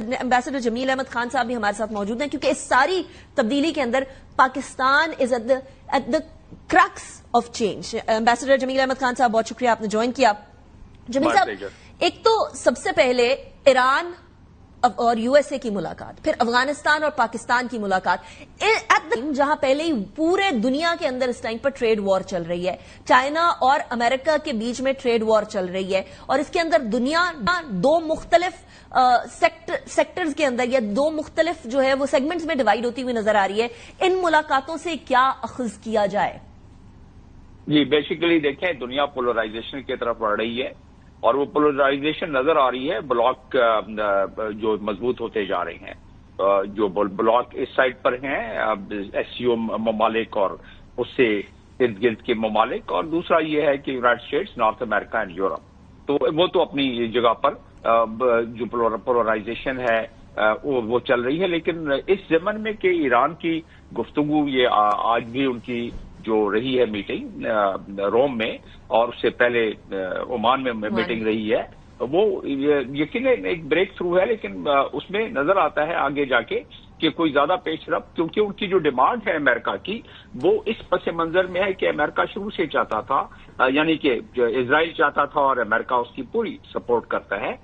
Ambassador Jamil Ahmed Khan साहब भी हमारे साथ मौजूद हैं, क्योंकि इस सारी तब्दीली के अंदर Pakistan is at the crux of change. Ambassador Jamil Ahmed Khan साहब, बहुत शुक्रिया आपने ज्वाइन किया। जमील साहब, एक तो सबसे पहले ईरान और यूएसए की मुलाकात, फिर अफगानिस्तान और पाकिस्तान की मुलाकात, जहां पहले ही पूरे दुनिया के अंदर इस टाइम पर ट्रेड वॉर चल रही है, चाइना और अमेरिका के बीच में ट्रेड वॉर चल रही है, और इसके अंदर दुनिया दो मुख्तलिफ सेक्टर्स के अंदर या दो मुख्तलिफ जो है वो सेगमेंट्स में डिवाइड होती हुई नजर आ रही है। इन मुलाकातों से क्या अखज किया जाए? जी, बेसिकली देखें, दुनिया पोलराइजेशन की तरफ बढ़ रही है और वो पोलराइजेशन नजर आ रही है। ब्लॉक जो मजबूत होते जा रहे हैं, जो ब्लॉक इस साइड पर हैं एससीओ ममालिक और उससे इर्द गिर्द के ममालिक, और दूसरा ये है कि United states, north America and Europe. तो वो तो अपनी जगह पर जो पोलराइजेशन है वो चल रही है। लेकिन इस जमन में कि ईरान की गुफ्तगू, ये आज भी उनकी जो रही है मीटिंग रोम में, और उससे पहले ओमान में मीटिंग रही है, वो यकीनन एक ब्रेक थ्रू है। लेकिन उसमें नजर आता है आगे जाके कि कोई ज्यादा पेशरफ्त, क्योंकि उनकी जो डिमांड है अमेरिका की, वो इस पस मंजर में है कि अमेरिका शुरू से चाहता था, यानी कि इजराइल चाहता था और अमेरिका उसकी पूरी सपोर्ट करता है,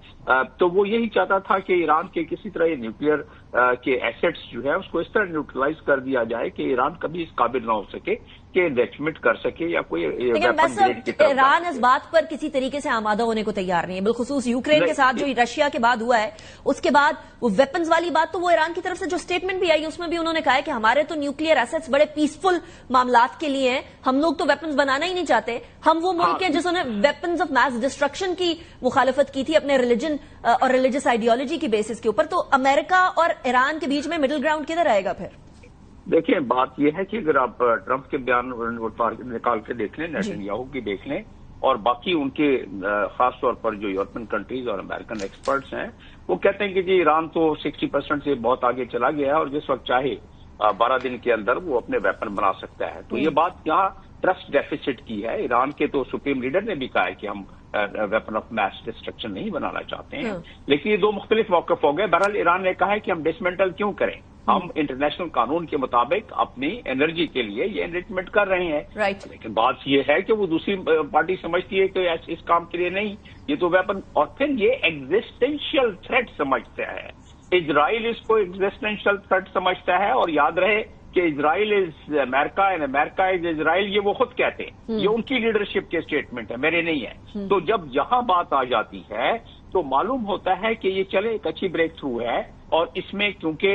तो वो यही चाहता था कि ईरान के किसी तरह ये न्यूक्लियर के एसेट्स जो है उसको इस तरह न्यूट्रलाइज कर दिया जाए कि ईरान कभी इस काबिल ना हो सके कि इन्वेस्टमेंट कर सके या कोई वेपन ग्रेड की तरफ। ईरान इस बात पर किसी तरीके से आमादा होने को तैयार नहीं है, बिलखुसूस यूक्रेन के साथ जो रशिया के बाद हुआ है, उसके बाद वो वेपन्स वाली बात, तो वो ईरान की तरफ से जो स्टेटमेंट भी आई उसमें भी उन्होंने कहा है कि हमारे तो न्यूक्लियर एसेट्स बड़े पीसफुल मामलात के लिए हैं, हम लोग तो वेपन्स बनाना ही नहीं चाहते। हम वो मुल्क है जिन्होंने वेपन्स ऑफ मैस डिस्ट्रक्शन की मुखालफत की थी अपने रिलीजन और रिलीजियस आइडियोलॉजी की बेसिस के ऊपर। तो अमेरिका और ईरान के बीच में मिडिल ग्राउंड किधर आएगा फिर? देखिए, बात यह है कि अगर आप ट्रंप के बयान निकाल के देख लें, नेतन्याहू की देख लें, और बाकी उनके खास तौर पर जो यूरोपियन कंट्रीज और अमेरिकन एक्सपर्ट्स हैं, वो कहते हैं कि जी ईरान तो 60% से बहुत आगे चला गया है और जिस वक्त चाहे 12 दिन के अंदर वो अपने वेपन बना सकता है। तो ये बात यहाँ ट्रस्ट डेफिसिट की है। ईरान के तो सुप्रीम लीडर ने भी कहा है कि हम वेपन ऑफ मैस डिस्ट्रक्शन नहीं बनाना चाहते हैं। लेकिन ये दो मुख्तलिफ मौक़िफ़ हो गए। बहरहाल ईरान ने कहा है कि हम डिसमेंटल क्यों करें, हम इंटरनेशनल कानून के मुताबिक अपनी एनर्जी के लिए ये एनरिचमेंट कर रहे हैं। लेकिन बात ये है कि वो दूसरी पार्टी समझती है कि इस काम के लिए नहीं, ये तो वेपन, और फिर ये एग्जिस्टेंशियल थ्रेट समझता है। इजराइल इसको एग्जिस्टेंशियल थ्रेट समझता है, और याद रहे कि Israel is America and America is Israel, ये वो खुद कहते हैं, ये उनकी लीडरशिप के स्टेटमेंट है, मेरे नहीं है। तो जब यहाँ बात आ जाती है तो मालूम होता है कि ये चले एक अच्छी ब्रेक थ्रू है, और इसमें क्योंकि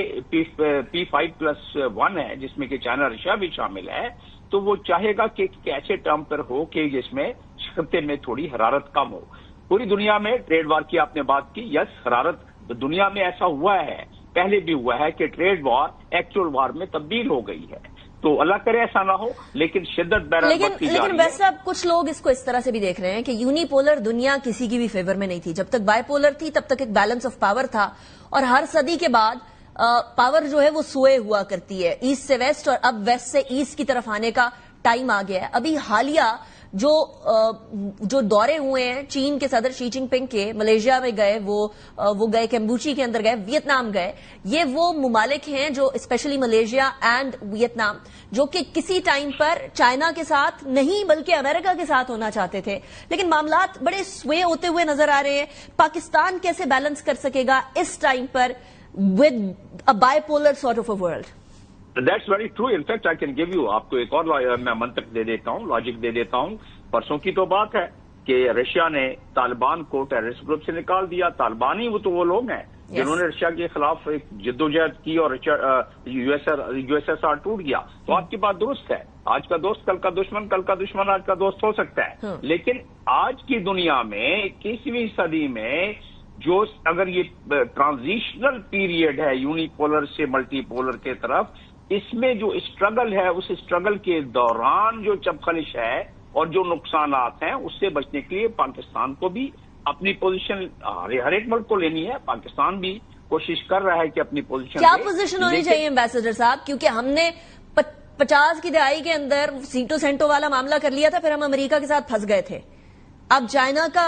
P5+1 है जिसमें कि चाइना रशिया भी शामिल है, तो वो चाहेगा कि ऐसे टर्म पर हो कि जिसमें खत्ते में थोड़ी हरारत कम हो। पूरी दुनिया में ट्रेड वार की आपने बात की, यस, हरारत दुनिया में ऐसा हुआ है, पहले भी हुआ है कि ट्रेड वार एक्चुअल वार में तब्दील हो गई है। तो अल्लाह करे ऐसा ना हो, लेकिन शिद्दत लेकिन वैसे अब कुछ लोग इसको इस तरह से भी देख रहे हैं कि यूनिपोलर दुनिया किसी की भी फेवर में नहीं थी। जब तक बाइपोलर थी तब तक एक बैलेंस ऑफ पावर था, और हर सदी के बाद पावर जो है वो सोए हुआ करती है, ईस्ट से वेस्ट और अब वेस्ट से ईस्ट की तरफ आने का टाइम आ गया है। अभी हालिया जो दौरे हुए हैं चीन के सदर शी जिनपिंग के, मलेशिया में गए, वो गए कैम्बूची के अंदर गए, वियतनाम गए, ये वो मुमालिक हैं जो स्पेशली मलेशिया एंड वियतनाम जो कि किसी टाइम पर चाइना के साथ नहीं बल्कि अमेरिका के साथ होना चाहते थे, लेकिन मामलात बड़े स्वे होते हुए नजर आ रहे हैं। पाकिस्तान कैसे बैलेंस कर सकेगा इस टाइम पर with a bipolar sort of a world? That's very true. In fact, I can give you, आपको एक और मैं मंतक दे देता हूँ, लॉजिक दे देता हूँ। परसों की तो बात है कि रशिया ने तालिबान को टेररिस्ट ग्रुप से निकाल दिया। तालिबान ही वो तो वो लोग हैं जिन्होंने रशिया के खिलाफ एक जद्दोजहद की और यूएसएसआर टूट गया। तो आपकी बात दुरुस्त है, आज का दोस्त कल का दुश्मन, कल का दुश्मन आज का दोस्त हो सकता है। लेकिन आज की दुनिया में 21वीं सदी में जो अगर ये ट्रांजिशनल पीरियड है यूनिपोलर से मल्टीपोलर के तरफ, इसमें जो स्ट्रगल है, उस स्ट्रगल के दौरान जो चपखलिश है और जो नुकसानात हैं, उससे बचने के लिए पाकिस्तान को भी अपनी पोजीशन, हर एक मुल्क को लेनी है। पाकिस्तान भी कोशिश कर रहा है कि अपनी पोजीशन, क्या पोजीशन होनी चाहिए एम्बेसडर साहब? क्योंकि हमने 50 की दहाई के अंदर सीटो सेंटो वाला मामला कर लिया था, फिर हम अमेरिका के साथ फंस गए थे। अब चाइना का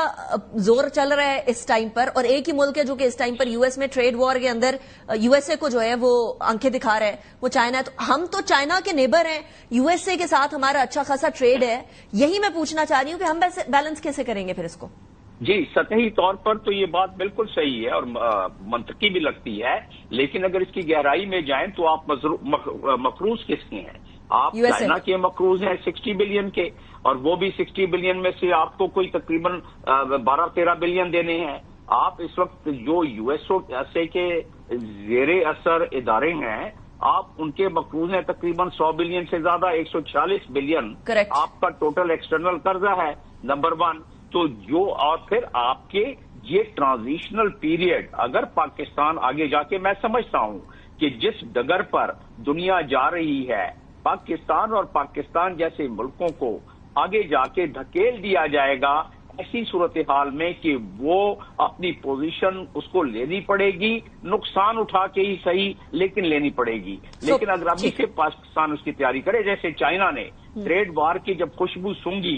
जोर चल रहा है इस टाइम पर, और एक ही मुल्क है जो कि इस टाइम पर यूएस में ट्रेड वॉर के अंदर यूएसए को जो है वो आंखें दिखा रहा है, वो चाइना है। तो हम तो चाइना के नेबर हैं, यूएसए के साथ हमारा अच्छा खासा ट्रेड है। यही मैं पूछना चाह रही हूं कि हम बैलेंस कैसे करेंगे फिर इसको? जी, सतही तौर पर तो ये बात बिल्कुल सही है और मंतकी भी लगती है, लेकिन अगर इसकी गहराई में जाएं तो आप मकरूज किसके हैं? आप चाइना के मकरूज हैं 60 बिलियन के, और वो भी 60 बिलियन में से आपको कोई तकरीबन 12-13 बिलियन देने हैं। आप इस वक्त जो यूएसए के जेरे असर इदारे हैं, आप उनके मकरूज हैं तकरीबन 100 बिलियन से ज्यादा, 146 बिलियन आपका टोटल एक्सटर्नल कर्जा है, नंबर 1। तो जो और फिर आपके ये ट्रांजिशनल पीरियड, अगर पाकिस्तान आगे जाके, मैं समझता हूं कि जिस डगर पर दुनिया जा रही है, पाकिस्तान और पाकिस्तान जैसे मुल्कों को आगे जाके धकेल दिया जाएगा ऐसी सूरत हाल में कि वो अपनी पोजीशन उसको लेनी पड़ेगी, नुकसान उठा के ही सही, लेकिन लेनी पड़ेगी। लेकिन अगर अभी से पाकिस्तान उसकी तैयारी करे, जैसे चाइना ने ट्रेड वार की जब खुशबू सूंघी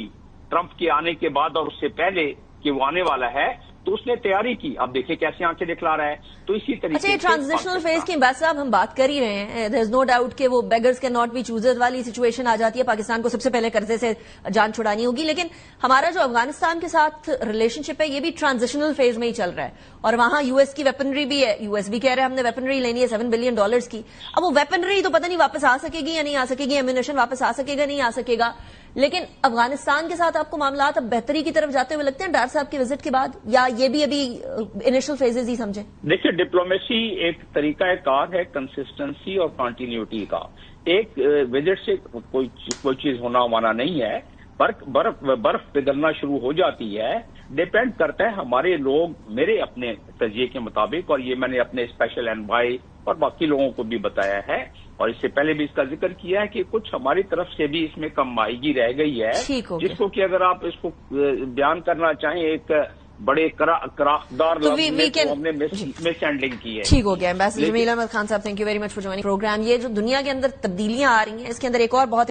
ट्रंप के आने के बाद और उससे पहले कि वो आने वाला है, तो उसने तैयारी की। अब देखिए कैसे आंखें दिखला रहा है। तो इसी तरीके से ट्रांजिशनल फेज की बात साहब हम बात कर ही रहे हैं, देयर इज नो डाउट कि वो beggars can not be choosers वाली सिचुएशन आ जाती है। पाकिस्तान को सबसे पहले कर्जे से जान छुड़ानी होगी, लेकिन हमारा जो अफगानिस्तान के साथ रिलेशनशिप है ये भी ट्रांजिशनल फेज में ही चल रहा है, और वहां यूएस की वेपनरी भी है। यूएस भी कह रहा है हमने वेपनरी लेनी है $7 बिलियन की। अब वो वेपनरी तो पता नहीं वापस आ सकेगी या नहीं आ सकेगी, एम्यूनेशन वापस आ सकेगा नहीं आ सकेगा, लेकिन अफगानिस्तान के साथ आपको मामलात अब बेहतरी की तरफ जाते हुए लगते हैं डार साहब की विजिट के बाद, या ये भी अभी इनिशियल फेजेस ही समझे? देखिए, डिप्लोमेसी एक तरीका कार है कंसिस्टेंसी और कंटिन्यूटी का। एक विजिट से कोई चीज होना माना नहीं है। बर्फ पिघलना शुरू हो जाती है, डिपेंड करता है हमारे लोग, मेरे अपने तजिए के मुताबिक, और ये मैंने अपने स्पेशल एनवाई और बाकी लोगों को भी बताया है, और इससे पहले भी इसका जिक्र किया है कि कुछ हमारी तरफ से भी इसमें कमाईगी रह गई है, जिसको कि अगर आप इसको बयान करना चाहें एक बड़े करारदार तो हमने मिस हैंडलिंग की है। ठीक हो गया। एम्बेसडर जमील अहमद खान साहब, thank you very much for joining program. ये जो दुनिया के अंदर तब्दीलियां आ रही हैं, इसके अंदर एक और बहुत